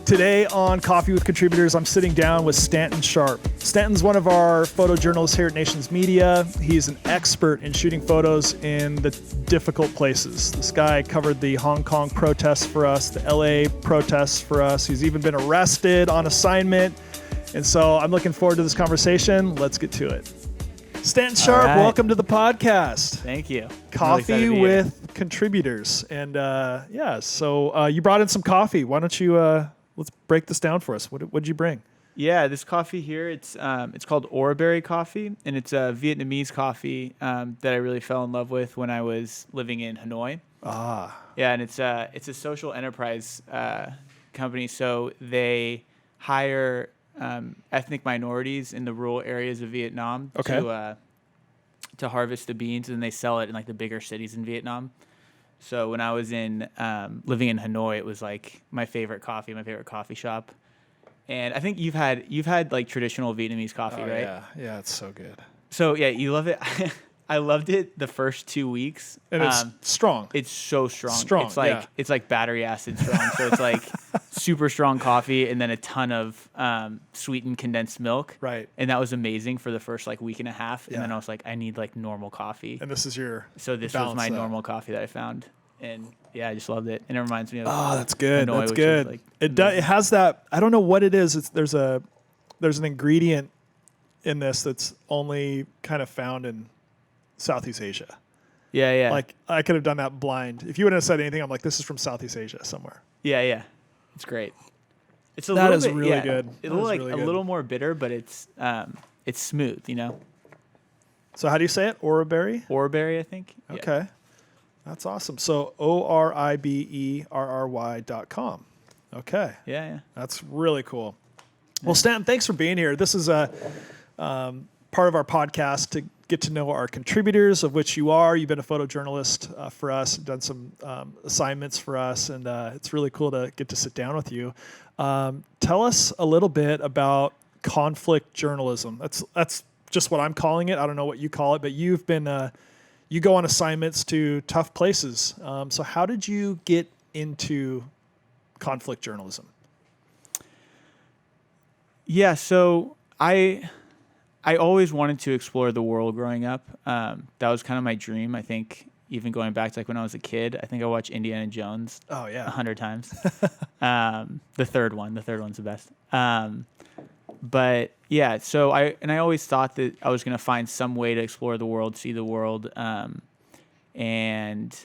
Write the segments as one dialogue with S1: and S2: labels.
S1: Today on Coffee with Contributors, I'm sitting down with Stanton Sharpe. Stanton's one of our photojournalists here at Nations Media. He's an expert in shooting photos in the difficult places. This guy covered the Hong Kong protests for us, the LA protests for us. He's even been arrested on assignment. And so I'm looking forward to this conversation. Let's get to it. Stanton Sharpe, welcome to the podcast.
S2: Thank you.
S1: Coffee with Contributors. And so you brought in some coffee. Why don't you... let's break this down for us. What did you bring?
S2: Yeah, this coffee here, it's called Oraberry coffee, and it's a Vietnamese coffee that I really fell in love with when I was living in Hanoi.
S1: Ah.
S2: Yeah, and it's a social enterprise company, so they hire ethnic minorities in the rural areas of Vietnam to harvest the beans, and they sell it in like the bigger cities in Vietnam. So when I was living in Hanoi, it was like my favorite coffee shop. And I think you've had like traditional Vietnamese coffee, right?
S1: Yeah, it's so good.
S2: So yeah, you love it. I loved it the first 2 weeks.
S1: And it's strong.
S2: It's so strong. It's like battery acid strong. So it's like super strong coffee and then a ton of sweetened condensed milk.
S1: Right.
S2: And that was amazing for the first like week and a half.
S1: Yeah.
S2: And then I was like, I need like normal coffee.
S1: And this is
S2: this was my normal coffee that I found. And yeah, I just loved it. And it reminds me of
S1: that's good.
S2: Hanoi,
S1: That's good.
S2: Like
S1: it has that. I don't know what it is. There's an ingredient in this that's only kind of found in Southeast Asia.
S2: Yeah.
S1: Like I could have done that blind. If you wouldn't have said anything, I'm like, this is from Southeast Asia somewhere.
S2: Yeah. It's great. It's
S1: that is really good.
S2: It's a little more bitter, but it's smooth, you know.
S1: So how do you say it? Oraberry?
S2: Oraberry, I think.
S1: Okay. Yeah. That's awesome. So ORIBERRY.com. Okay.
S2: Yeah.
S1: That's really cool. Well, Stanton, thanks for being here. This is a part of our podcast to get to know our contributors, of which you are. You've been a photojournalist for us, done some assignments for us, and it's really cool to get to sit down with you. Tell us a little bit about conflict journalism. That's just what I'm calling it. I don't know what you call it, but you've been you go on assignments to tough places. So how did you get into conflict journalism?
S2: Yeah, so I always wanted to explore the world growing up. That was kind of my dream. I think even going back to like when I was a kid, I think I watched Indiana Jones 100 times. The third one's the best. But yeah, so I always thought that I was going to find some way to explore the world, see the world. And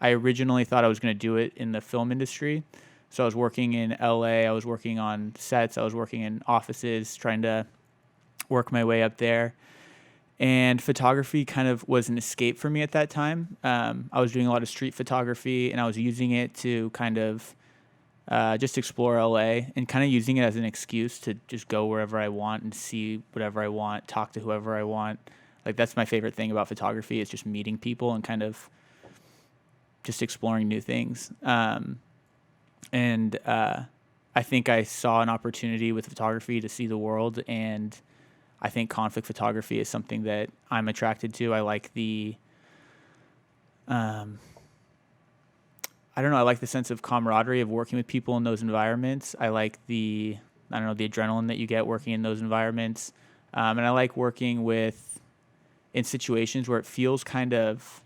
S2: I originally thought I was going to do it in the film industry. So I was working in LA, I was working on sets, I was working in offices, trying to work my way up there. And photography kind of was an escape for me at that time. I was doing a lot of street photography, and I was using it to kind of just explore LA and kind of using it as an excuse to just go wherever I want and see whatever I want, talk to whoever I want. Like that's my favorite thing about photography is just meeting people and kind of just exploring new things. And I think I saw an opportunity with photography to see the world, and I think conflict photography is something that I'm attracted to. I like the I like the sense of camaraderie of working with people in those environments. I like the adrenaline that you get working in those environments. And I like working in situations where it feels kind of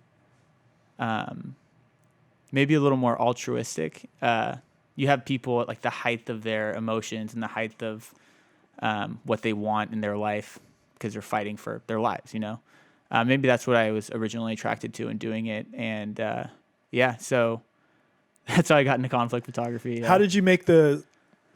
S2: maybe a little more altruistic. You have people at like the height of their emotions and the height of what they want in their life because they're fighting for their lives, you know? Maybe that's what I was originally attracted to in doing it. And so that's how I got into conflict photography.
S1: How did you make the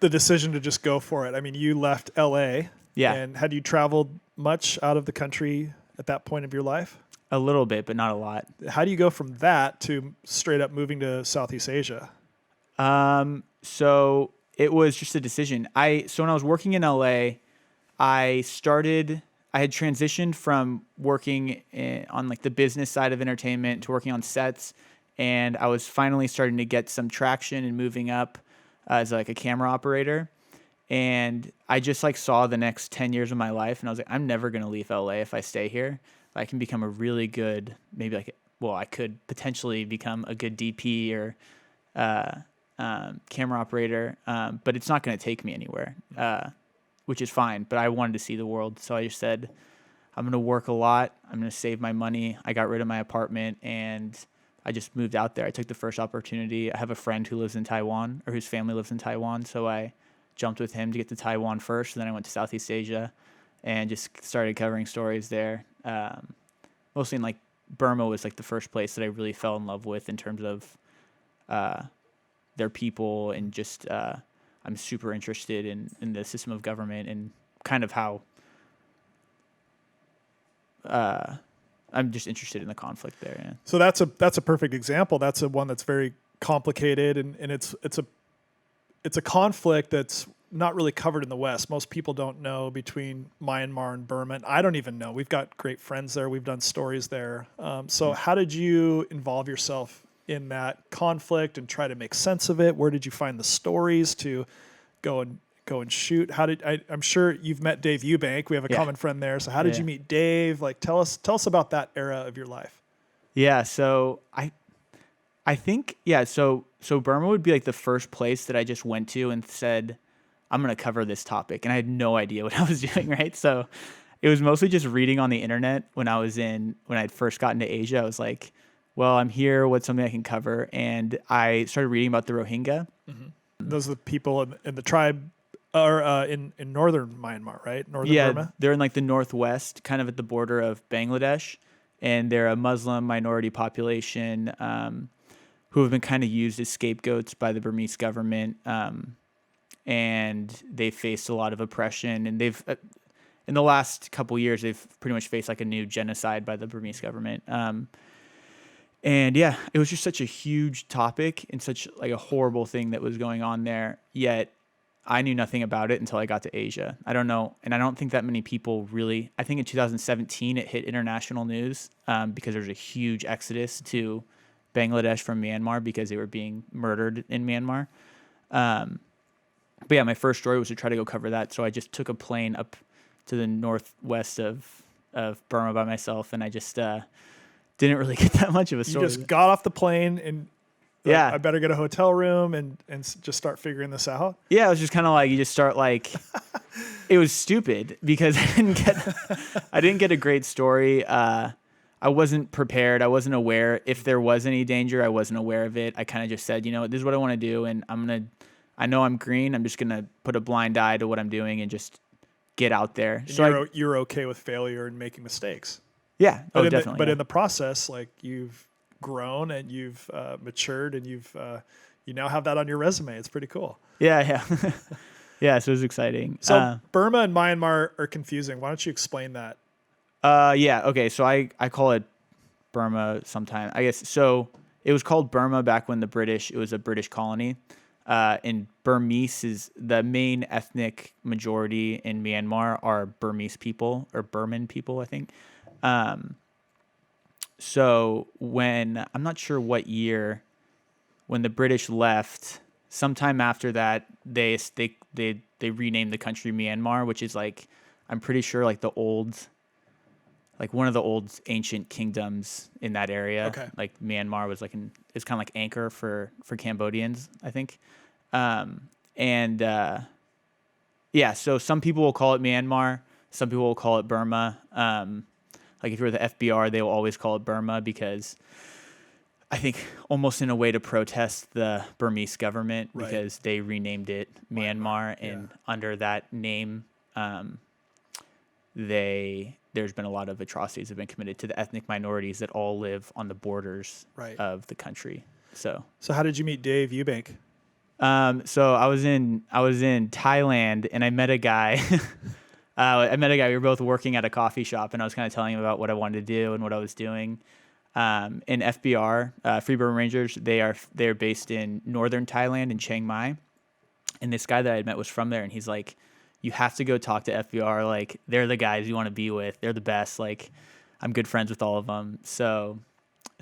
S1: decision to just go for it? I mean, you left LA.
S2: Yeah.
S1: And had you traveled much out of the country at that point of your life?
S2: A little bit, but not a lot.
S1: How do you go from that to straight up moving to Southeast Asia?
S2: So it was just a decision. So when I was working in LA, I had transitioned from working on like the business side of entertainment to working on sets. And I was finally starting to get some traction and moving up as like a camera operator. And I just like saw the next 10 years of my life. And I was like, I'm never going to leave LA if I stay here. I can become a really good, maybe like well, I could potentially become a good DP or camera operator, but it's not going to take me anywhere, which is fine. But I wanted to see the world, so I just said, I'm going to work a lot. I'm going to save my money. I got rid of my apartment, and I just moved out there. I took the first opportunity. I have a friend who lives in Taiwan, or whose family lives in Taiwan, so I jumped with him to get to Taiwan first, and then I went to Southeast Asia and just started covering stories there. Mostly in like Burma was like the first place that I really fell in love with in terms of their people, and just I'm super interested in the system of government and kind of how I'm just interested in the conflict there. Yeah.
S1: So that's a perfect example. That's one that's very complicated, and it's a conflict that's not really covered in the West. Most people don't know between Myanmar and Burma. And I don't even know. We've got great friends there. We've done stories there. So how did you involve yourself in that conflict and try to make sense of it? Where did you find the stories to go and shoot? I'm sure you've met Dave Eubank. We have a common friend there. So how did you meet Dave? Like, tell us about that era of your life.
S2: Yeah. So I think, so Burma would be like the first place that I just went to and said, I'm going to cover this topic. And I had no idea what I was doing. Right. So it was mostly just reading on the internet when I'd first gotten to Asia. I was like, well, I'm here. What's something I can cover? And I started reading about the Rohingya.
S1: Mm-hmm. Those are the people in the tribe or in northern Myanmar, right? Northern Burma?
S2: They're in like the northwest, kind of at the border of Bangladesh. And they're a Muslim minority population who have been kind of used as scapegoats by the Burmese government. And they faced a lot of oppression. And they've, in the last couple of years, they've pretty much faced like a new genocide by the Burmese government. And yeah, it was just such a huge topic and such like a horrible thing that was going on there. Yet I knew nothing about it until I got to Asia. I don't know. And I don't think that many people really, I think in 2017, it hit international news because there was a huge exodus to Bangladesh from Myanmar because they were being murdered in Myanmar. But yeah, my first story was to try to go cover that. So I just took a plane up to the northwest of Burma by myself, and I just didn't really get that much of a story.
S1: You just got off the plane and I better get a hotel room and just start figuring this out.
S2: Yeah, it was just kind of like you just start like it was stupid because I didn't get a great story. I wasn't prepared. I wasn't aware if there was any danger. I wasn't aware of it. I kind of just said, this is what I want to do, and I know I'm green. I'm just gonna put a blind eye to what I'm doing and just get out there.
S1: And so you're okay with failure and making mistakes.
S2: Yeah,
S1: But
S2: definitely.
S1: In the process, like you've grown and you've matured and you now have that on your resume. It's pretty cool.
S2: Yeah. Yeah, so it was exciting.
S1: So Burma and Myanmar are confusing. Why don't you explain that?
S2: Yeah, okay. So I call it Burma sometime. I guess so. It was called Burma back when it was a British colony. And Burmese is the main ethnic majority in Myanmar are Burmese people or Burman people, I think. So I'm not sure what year, when the British left, sometime after that, they renamed the country Myanmar, which is like, I'm pretty sure like one of the old ancient kingdoms in that area.
S1: Okay.
S2: Like Myanmar was like it's kind of like anchor for Cambodians, I think. So some people will call it Myanmar. Some people will call it Burma. Like if you're the FBR, they will always call it Burma because I think almost in a way to protest the Burmese government because they renamed it Myanmar, and under that name, there's been a lot of atrocities that have been committed to the ethnic minorities that all live on the borders of the country. So
S1: how did you meet Dave Eubank?
S2: So I was in Thailand and I met a guy. We were both working at a coffee shop, and I was kind of telling him about what I wanted to do and what I was doing. In FBR, Free Burma Rangers, they're based in northern Thailand in Chiang Mai. And this guy that I had met was from there, and he's like, you have to go talk to FBR. Like, they're the guys you want to be with. They're the best. Like, I'm good friends with all of them. So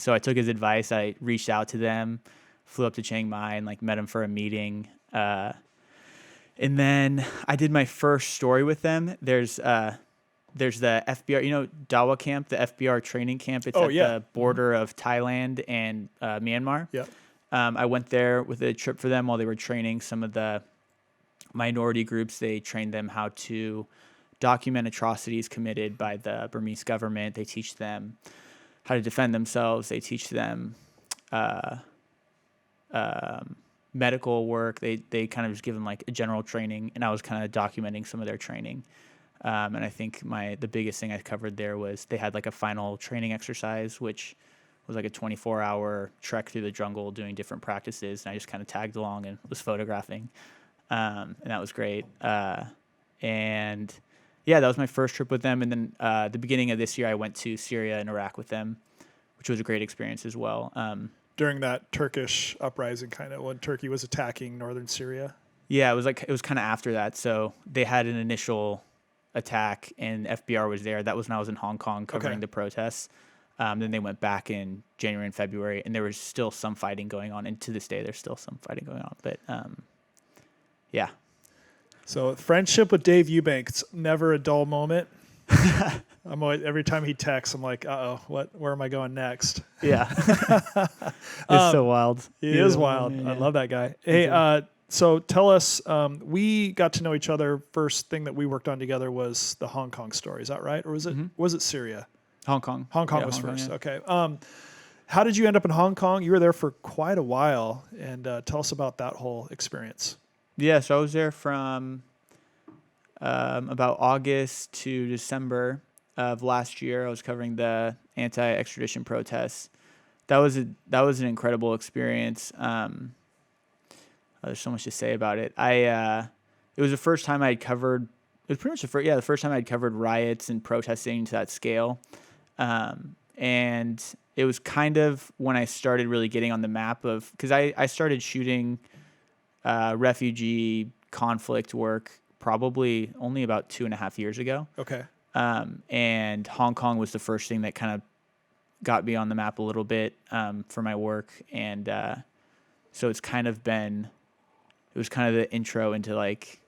S2: I took his advice. I reached out to them, flew up to Chiang Mai, and like met him for a meeting. And then I did my first story with them. There's there's the FBR, Dawa camp, the FBR training camp. It's the border of Thailand and Myanmar.
S1: Yeah.
S2: I went there with a trip for them while they were training some of the minority groups. They trained them how to document atrocities committed by the Burmese government. They teach them how to defend themselves. They teach them medical work. They kind of just give them like a general training, and I was kind of documenting some of their training. And I think the biggest thing I covered there was they had like a final training exercise, which was like a 24-hour trek through the jungle doing different practices, and I just kind of tagged along and was photographing, and that was great. And yeah, that was my first trip with them. And then the beginning of this year, I went to Syria and Iraq with them, which was a great experience as well.
S1: During that Turkish uprising, kind of when Turkey was attacking northern Syria.
S2: Yeah, it was kind of after that. So they had an initial attack, and FBR was there. That was when I was in Hong Kong covering the protests. Then they went back in January and February, and there was still some fighting going on. And to this day, there's still some fighting going on. But yeah.
S1: So friendship with Dave Eubanks, never a dull moment. I'm always, every time he texts, I'm like, where am I going next?
S2: Yeah. It's so wild.
S1: He is wild. Yeah. I love that guy. Hey, so tell us, we got to know each other. First thing that we worked on together was the Hong Kong story. Is that right? Or was it Syria?
S2: Hong Kong.
S1: Hong Kong was first. Yeah. Okay. How did you end up in Hong Kong? You were there for quite a while, and tell us about that whole experience.
S2: Yeah, so I was there from about August to December of last year. I was covering the anti-extradition protests. That was an incredible experience. There's so much to say about it. It was the first time I'd covered. It was pretty much the first time I'd covered riots and protesting to that scale, and it was kind of when I started really getting on the map of, because I started shooting refugee conflict work probably only about 2.5 years ago.
S1: Okay.
S2: And Hong Kong was the first thing that kind of got me on the map a little bit for my work, and so it was kind of the intro into like,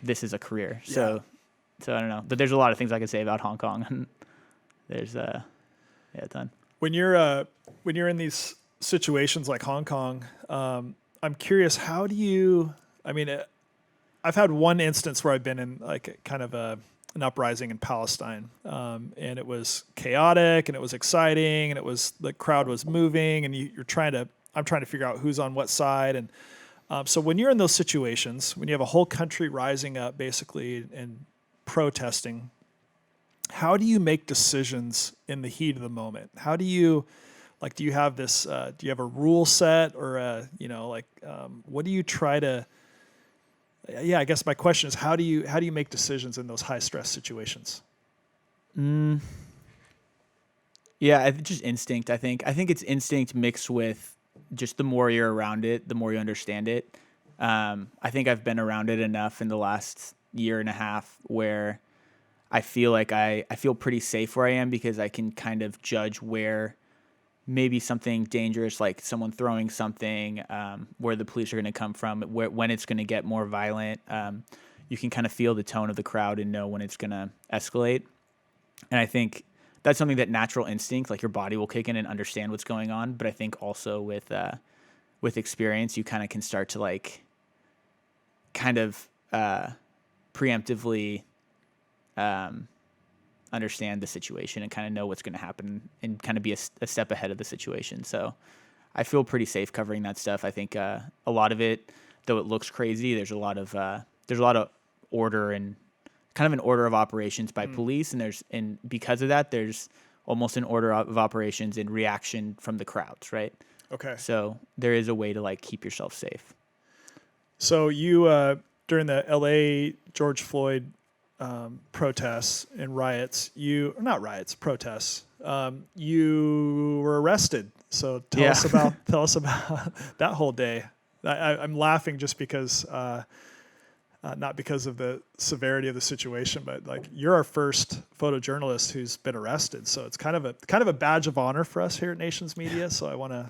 S2: this is a career. So I don't know, but there's a lot of things I could say about Hong Kong. There's a ton. When
S1: you're in these situations like Hong Kong, I'm curious, how do you, I've had one instance where I've been in like kind of an uprising in Palestine, and it was chaotic and it was exciting and it was, the crowd was moving, and I'm trying to figure out who's on what side. And so when you're in those situations, when you have a whole country rising up basically and protesting, how do you make decisions in the heat of the moment? How do you, like, do you have this, do you have a rule set, or, what do you try to, I guess my question is, how do you make decisions in those high stress situations?
S2: Yeah, just instinct. I think it's instinct mixed with just the more you're around it, the more you understand it. I think I've been around it enough in the last year and a half where I feel like I feel pretty safe where I am, because I can kind of judge where maybe something dangerous, like someone throwing something, where the police are going to come from, when it's going to get more violent. You can kind of feel the tone of the crowd and know when it's going to escalate. And I think that's something that natural instinct, like your body will kick in and understand what's going on. But I think also with experience, you kind of can start to like kind of preemptively understand the situation and kind of know what's going to happen and kind of be a step ahead of the situation. So I feel pretty safe covering that stuff. I think a lot of it, though it looks crazy, there's a lot of order and kind of an order of operations by police, and because of that, there's almost an order of operations in reaction from the crowds, right?
S1: Okay.
S2: So there is a way to like keep yourself safe.
S1: So you during the LA George Floyd protests and riots, protests, you were arrested. So tell us about that whole day. I'm laughing just because, not because of the severity of the situation, but like, you're our first photojournalist who's been arrested. So it's kind of a badge of honor for us here at Nations Media. So I want to,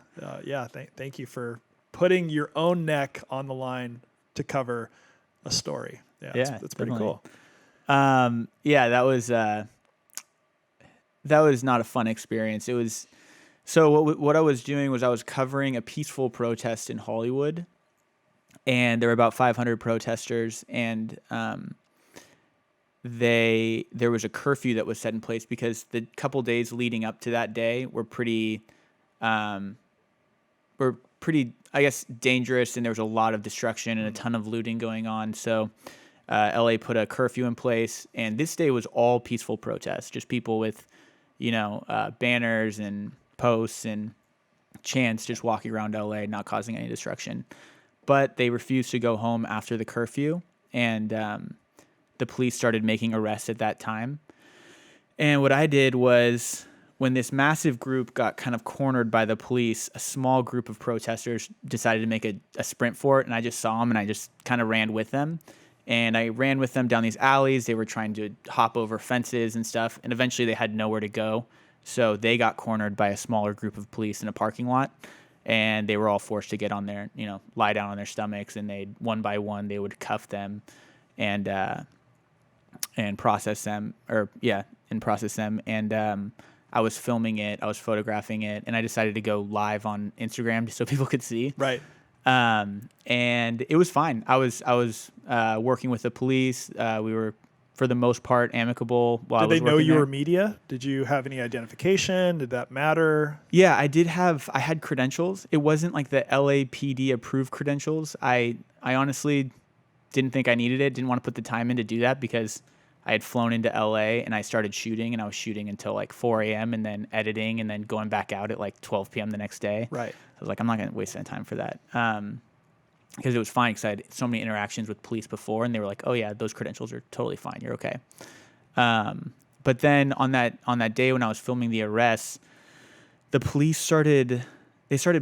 S1: thank you for putting your own neck on the line to cover a story. It's pretty cool.
S2: Yeah, that was not a fun experience. It was so what I was doing was I was covering a peaceful protest in Hollywood, and there were about 500 protesters, and there was a curfew that was set in place because the couple days leading up to that day um, were pretty, I guess, dangerous, and there was a lot of destruction and a ton of looting going on. So LA put a curfew in place, and this day was all peaceful protests, just people with, banners and posts and chants just walking around LA, not causing any destruction. But they refused to go home after the curfew, and the police started making arrests at that time. And what I did was, when this massive group got kind of cornered by the police, a small group of protesters decided to make a sprint for it, and I just saw them, and I just kind of ran with them. And I ran with them down these alleys. They were trying to hop over fences and stuff, and eventually they had nowhere to go. So they got cornered by a smaller group of police in a parking lot, and they were all forced to get on their, lie down on their stomachs, and one by one, they would cuff them and process them, And I was filming it, I was photographing it, and I decided to go live on Instagram just so people could see.
S1: Right.
S2: And it was fine. I was working with the police. We were, for the most part, amicable.
S1: Did they know you were media? Did you have any identification? Did that matter?
S2: Yeah, I had credentials. It wasn't like the LAPD approved credentials. I honestly didn't think I needed it. Didn't want to put the time in to do that because I had flown into LA and I started shooting, and I was shooting until like 4 a.m. and then editing and then going back out at like 12 p.m. the next day.
S1: Right.
S2: I was like, I'm not going to waste any time for that. Because it was fine, because I had so many interactions with police before, and they were like, oh yeah, those credentials are totally fine. You're okay. But then on that day when I was filming the arrests, the police started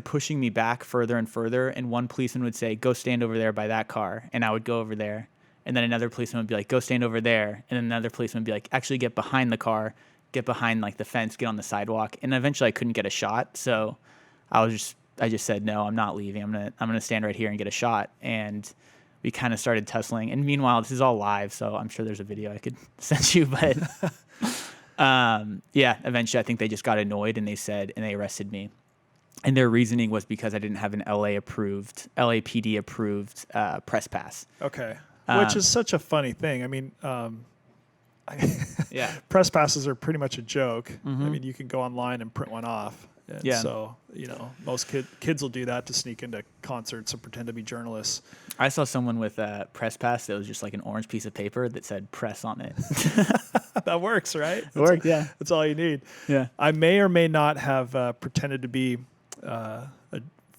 S2: pushing me back further and further. And one policeman would say, go stand over there by that car. And I would go over there. And then another policeman would be like, go stand over there. And then another policeman would be like, actually get behind the car, get behind like the fence, get on the sidewalk. And eventually I couldn't get a shot. So I just said, no, I'm not leaving. I'm gonna stand right here and get a shot. And we kind of started tussling. And meanwhile, this is all live, so I'm sure there's a video I could send you. But eventually I think they just got annoyed and they arrested me. And their reasoning was because I didn't have an LAPD approved press pass.
S1: Okay. Which is such a funny thing. I mean,
S2: yeah,
S1: press passes are pretty much a joke.
S2: Mm-hmm.
S1: I mean, you can go online and print one off. And
S2: yeah.
S1: So, most kids will do that to sneak into concerts and pretend to be journalists.
S2: I saw someone with a press pass that was just like an orange piece of paper that said press on it.
S1: That works, right?
S2: It worked, yeah.
S1: That's all you need.
S2: Yeah.
S1: I may or may not have pretended to be a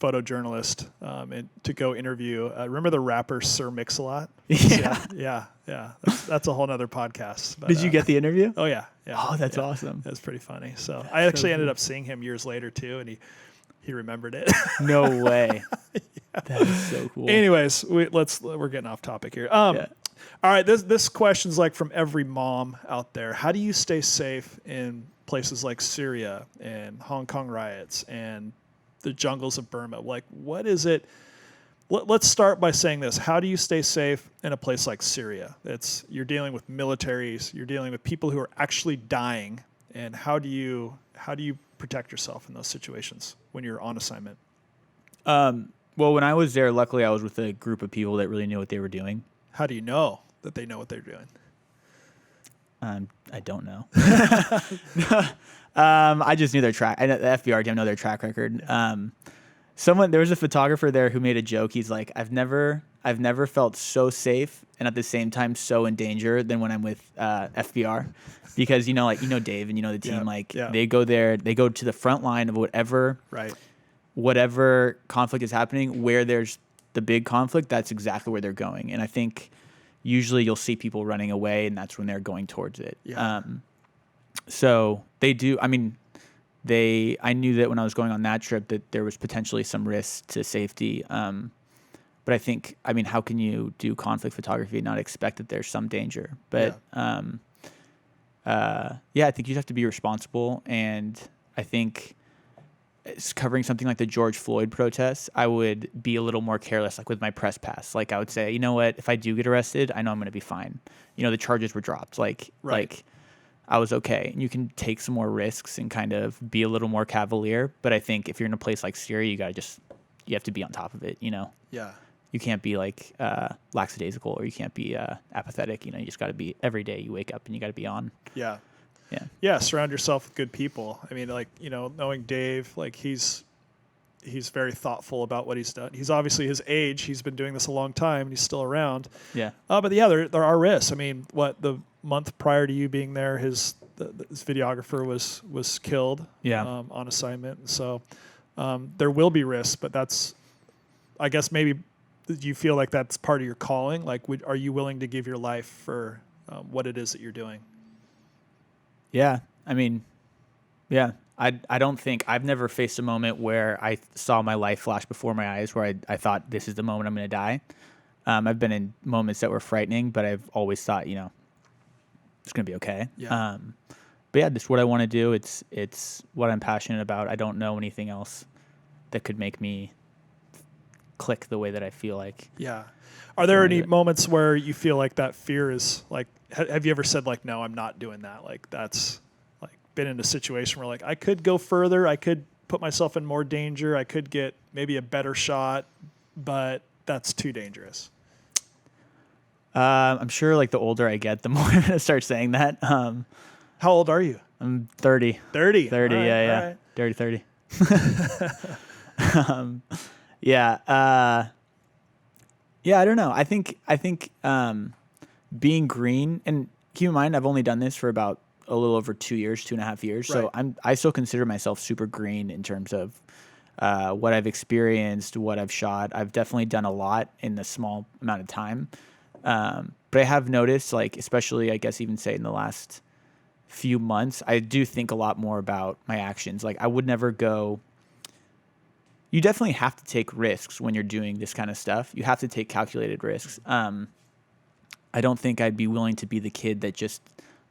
S1: photojournalist and to go interview. Remember the rapper Sir Mix-a-Lot?
S2: Yeah.
S1: Yeah. That's a whole nother podcast. But,
S2: Did you get the interview?
S1: Oh, yeah.
S2: Oh, that's awesome.
S1: That's pretty funny. So I actually ended up seeing him years later too, and he remembered it.
S2: No way. Yeah. That is so cool.
S1: Anyways, we're getting off topic here. All right, this question's like from every mom out there. How do you stay safe in places like Syria and Hong Kong riots and the jungles of Burma? Like, what is it? Let's start by saying this. How do you stay safe in a place like Syria? You're dealing with militaries, you're dealing with people who are actually dying, and how do you protect yourself in those situations when you're on assignment?
S2: Well, when I was there, luckily I was with a group of people that really knew what they were doing.
S1: How do you know that they know what they're doing?
S2: I don't know. I just knew their track. The FBR didn't know their track record. There was a photographer there who made a joke. He's like, I've never felt so safe and at the same time so in danger than when I'm with FBR, because Dave and the team, they go there, they go to the front line of whatever conflict is happening. Where there's the big conflict, that's exactly where they're going. And I think usually you'll see people running away, and that's when they're going towards it.
S1: Yeah.
S2: So they do. I mean, I knew that when I was going on that trip that there was potentially some risk to safety. But I think, how can you do conflict photography and not expect that there's some danger? But I think you have to be responsible. And I think covering something like the George Floyd protests, I would be a little more careless, like with my press pass. Like I would say, you know what, if I do get arrested, I know I'm going to be fine. You know, the charges were dropped. Like I was okay. And you can take some more risks and kind of be a little more cavalier. But I think if you're in a place like Syria, you have to be on top of it, you know?
S1: Yeah.
S2: You can't be like lackadaisical, or you can't be apathetic. You know, you just got to be, every day you wake up and you got to be on.
S1: Yeah.
S2: Yeah.
S1: Yeah. Surround yourself with good people. I mean, like, you know, knowing Dave, like he's very thoughtful about what he's done. He's obviously his age. He's been doing this a long time and he's still around.
S2: Yeah.
S1: But yeah, there are risks. I mean, the month prior to you being there, his videographer was killed on assignment. So there will be risks, but that's, I guess maybe you feel like that's part of your calling. Like, are you willing to give your life for what it is that you're doing?
S2: Yeah. I mean, yeah. I don't think I've never faced a moment where I saw my life flash before my eyes where I thought this is the moment I'm going to die. I've been in moments that were frightening, but I've always thought, you know, it's going to be okay.
S1: Yeah.
S2: But yeah, this is what I want to do. It's what I'm passionate about. I don't know anything else that could make me click the way that I feel like.
S1: Yeah. Are there any moments where you feel like that fear is like, have you ever said like, no, I'm not doing that? Like that's like been in a situation where like, I could go further. I could put myself in more danger. I could get maybe a better shot, but that's too dangerous.
S2: I'm sure like the older I get, the more I'm going to start saying that.
S1: How old are you?
S2: I'm 30.
S1: 30.
S2: 30,
S1: right,
S2: yeah.
S1: right.
S2: Dirty 30. Yeah. Yeah, I don't know. I think being green, and keep in mind, I've only done this for about a little over 2 years, 2.5 years. So I still consider myself super green in terms of what I've experienced, what I've shot. I've definitely done a lot in a small amount of time. But I have noticed, like, especially, I guess, even say in the last few months, I do think a lot more about my actions. Like, I would never go. You definitely have to take risks when you're doing this kind of stuff. You have to take calculated risks. I don't think I'd be willing to be the kid that just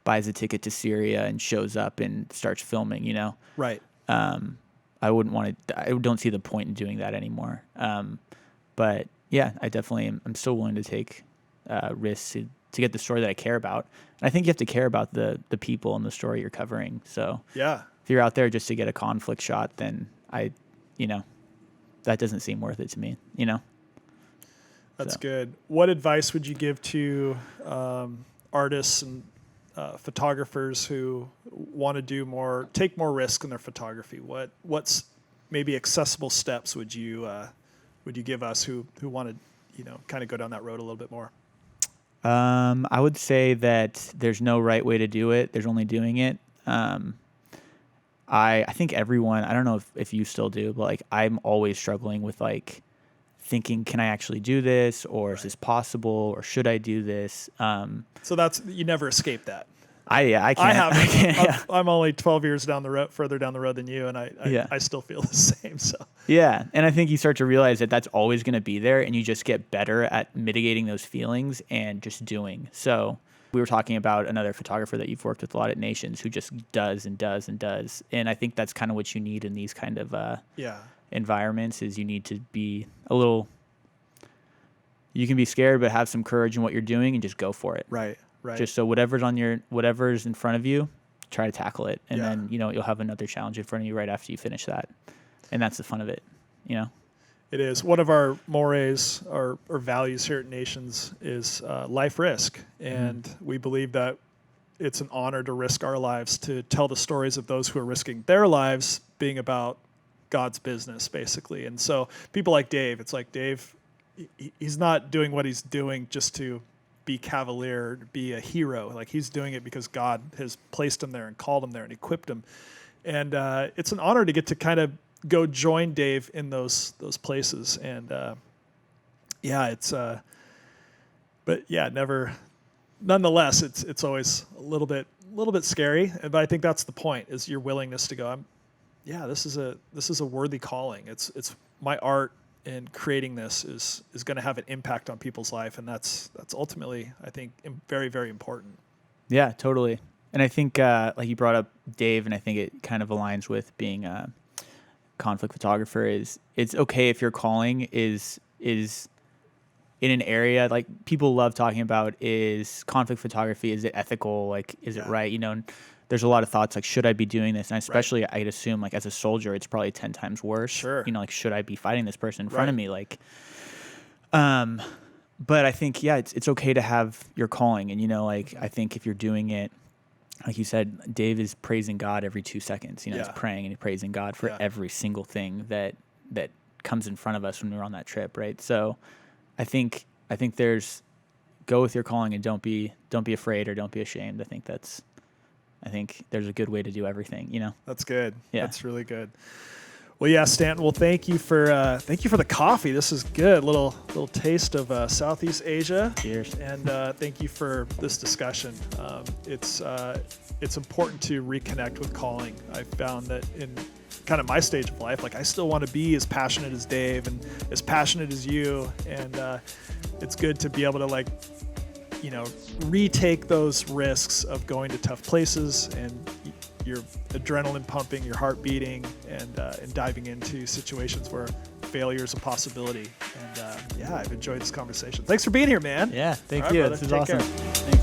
S2: buys a ticket to Syria and shows up and starts filming, you know?
S1: Right.
S2: I wouldn't want to, I don't see the point in doing that anymore. But yeah, I definitely I'm still willing to take risks to get the story that I care about. And I think you have to care about the people and the story you're covering. So
S1: yeah,
S2: if you're out there just to get a conflict shot, then that doesn't seem worth it to me, you know?
S1: That's good. What advice would you give to artists and photographers who want to take more risk in their photography? What's maybe accessible steps would you give us who want to, kind of go down that road a little bit more?
S2: I would say that there's no right way to do it. There's only doing it. I think everyone, I don't know if you still do, but like I'm always struggling with like thinking, can I actually do this, or is this possible, or should I do this?
S1: So you never escape that.
S2: I can't.
S1: I haven't.
S2: I can't,
S1: I'm only 12 years further down the road than you, and I still feel the same. So
S2: yeah, and I think you start to realize that that's always going to be there, and you just get better at mitigating those feelings and just doing. So we were talking about another photographer that you've worked with a lot at Nations who just does and does and does, and I think that's kind of what you need in these kind of environments. Is you need to be a little. You can be scared, but have some courage in what you're doing and just go for it.
S1: Right. Right.
S2: Just so whatever's in front of you, try to tackle it, and then you'll have another challenge in front of you right after you finish that, and that's the fun of it, you know.
S1: It is one of our mores or values here at Nations is life risk, and we believe that it's an honor to risk our lives to tell the stories of those who are risking their lives being about God's business, basically. And so people like Dave, it's like Dave, he's not doing what he's doing just to be cavalier, be a hero. Like he's doing it because God has placed him there and called him there and equipped him. And it's an honor to get to kind of go join Dave in those places. And nonetheless, it's always a little bit scary. But I think that's the point, is your willingness to go, this is a worthy calling. It's my art, and creating this is going to have an impact on people's life, and that's ultimately, I think, very, very important.
S2: Yeah, totally. And I think like you brought up Dave, and I think it kind of aligns with being conflict photographer is it's okay if your calling is in an area like people love talking about is conflict photography. Is it ethical? Like, is it right? And there's a lot of thoughts like, should I be doing this? And especially I'd assume like as a soldier, it's probably 10 times worse.
S1: Sure.
S2: Like, should I be fighting this person in front of me? Like, but I think, it's okay to have your calling. And, like, I think if you're doing it, like you said, Dave is praising God every 2 seconds. He's praying and he's praising God for every single thing that comes in front of us when we're on that trip, right? So I think there's go with your calling and don't be afraid or don't be ashamed. I think there's a good way to do everything,
S1: That's good.
S2: Yeah.
S1: That's really good. Well, yeah, Stanton. Well, thank you for the coffee. This is good. Little taste of Southeast Asia.
S2: Cheers.
S1: And thank you for this discussion. It's important to reconnect with calling. I found that in kind of my stage of life, like I still want to be as passionate as Dave and as passionate as you. And it's good to be able to retake those risks of going to tough places and your adrenaline pumping, your heart beating, and diving into situations where failure is a possibility. And I've enjoyed this conversation. Thanks for being here, man.
S2: Yeah, thank
S1: All right,
S2: you.
S1: brother.
S2: This is
S1: Take
S2: awesome.
S1: care.
S2: Thanks.